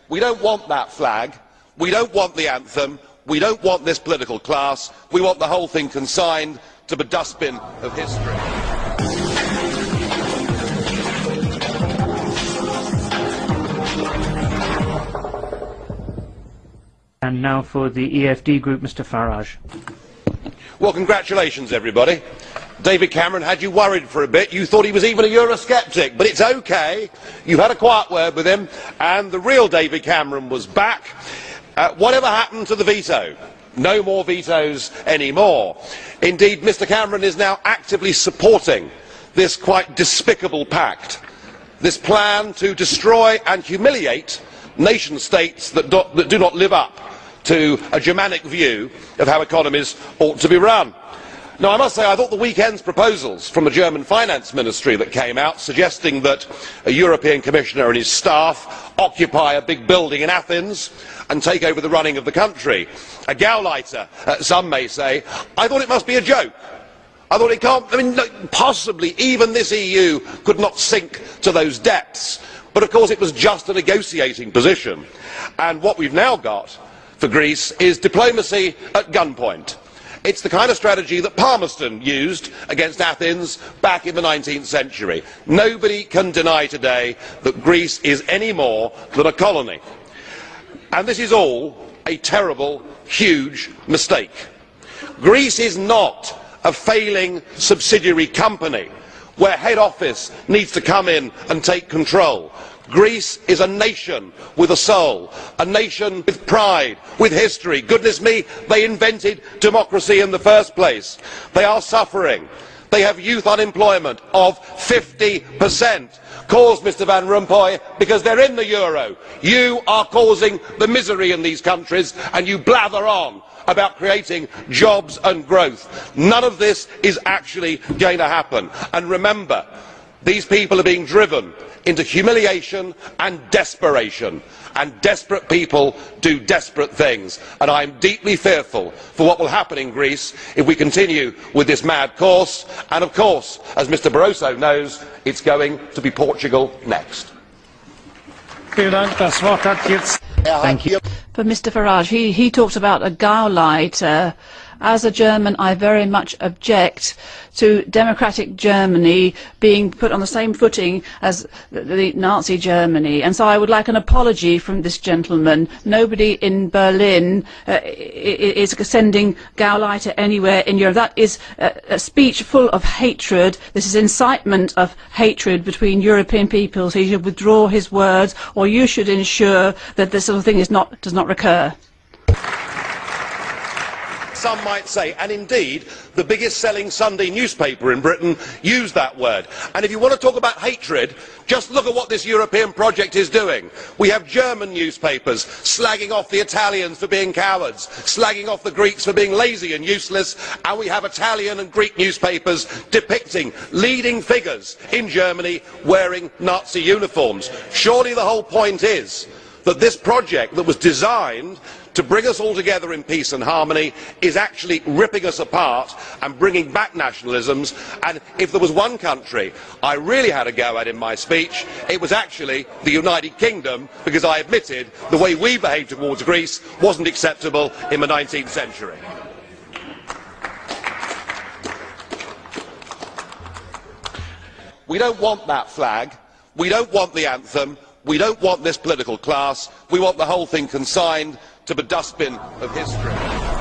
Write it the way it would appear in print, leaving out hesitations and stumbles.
We don't want that flag. We don't want the anthem. We don't want this political class. We want the whole thing consigned to the dustbin of history. And now for the EFD group, Mr. Farage. Well, congratulations, everybody. David Cameron had you worried for a bit. You thought he was even a Eurosceptic, but it's okay. You had a quiet word with him, and the real David Cameron was back. Whatever happened to the veto? No more vetoes anymore. Indeed, Mr. Cameron is now actively supporting this quite despicable pact, this plan to destroy and humiliate nation states that do not live up to a Germanic view of how economies ought to be run. Now, I must say, I thought the weekend's proposals from the German finance ministry that came out, suggesting that a European commissioner and his staff occupy a big building in Athens and take over the running of the country, a Gauleiter, some may say, I thought it must be a joke. I thought it can't, I mean, possibly even this EU could not sink to those depths. But of course it was just a negotiating position. And what we've now got for Greece is diplomacy at gunpoint. It's the kind of strategy that Palmerston used against Athens back in the 19th century. Nobody can deny today that Greece is any more than a colony. And this is all a terrible, huge mistake. Greece is not a failing subsidiary company where head office needs to come in and take control. Greece is a nation with a soul, a nation with pride, with history. Goodness me, they invented democracy in the first place. They are suffering. They have youth unemployment of 50%, caused, Mr Van Rompuy, because they're in the euro. You are causing the misery in these countries, and you blather on about creating jobs and growth. None of this is actually going to happen. And remember, these people are being driven into humiliation and desperation, and desperate people do desperate things, and I am deeply fearful for what will happen in Greece if we continue with this mad course. And of course, as Mr Barroso knows, it's going to be Portugal next. Thank you. But Mr Farage, he talked about a Gauleiter. As a German, I very much object to democratic Germany being put on the same footing as the Nazi Germany. And so I would like an apology from this gentleman. Nobody in Berlin is sending Gauleiter anywhere in Europe. That is a speech full of hatred. This is incitement of hatred between European peoples. He should withdraw his words, or you should ensure that this sort of thing does not recur. Some might say, and indeed the biggest selling Sunday newspaper in Britain used that word. And if you want to talk about hatred, just look at what this European project is doing. We have German newspapers slagging off the Italians for being cowards, slagging off the Greeks for being lazy and useless, and we have Italian and Greek newspapers depicting leading figures in Germany wearing Nazi uniforms. Surely the whole point is that this project that was designed to bring us all together in peace and harmony is actually ripping us apart and bringing back nationalisms. And if there was one country I really had a go at in my speech, it was actually the United Kingdom, because I admitted the way we behaved towards Greece wasn't acceptable in the 19th century. We don't want that flag. We don't want the anthem. We don't want this political class. We want the whole thing consigned to the dustbin of history.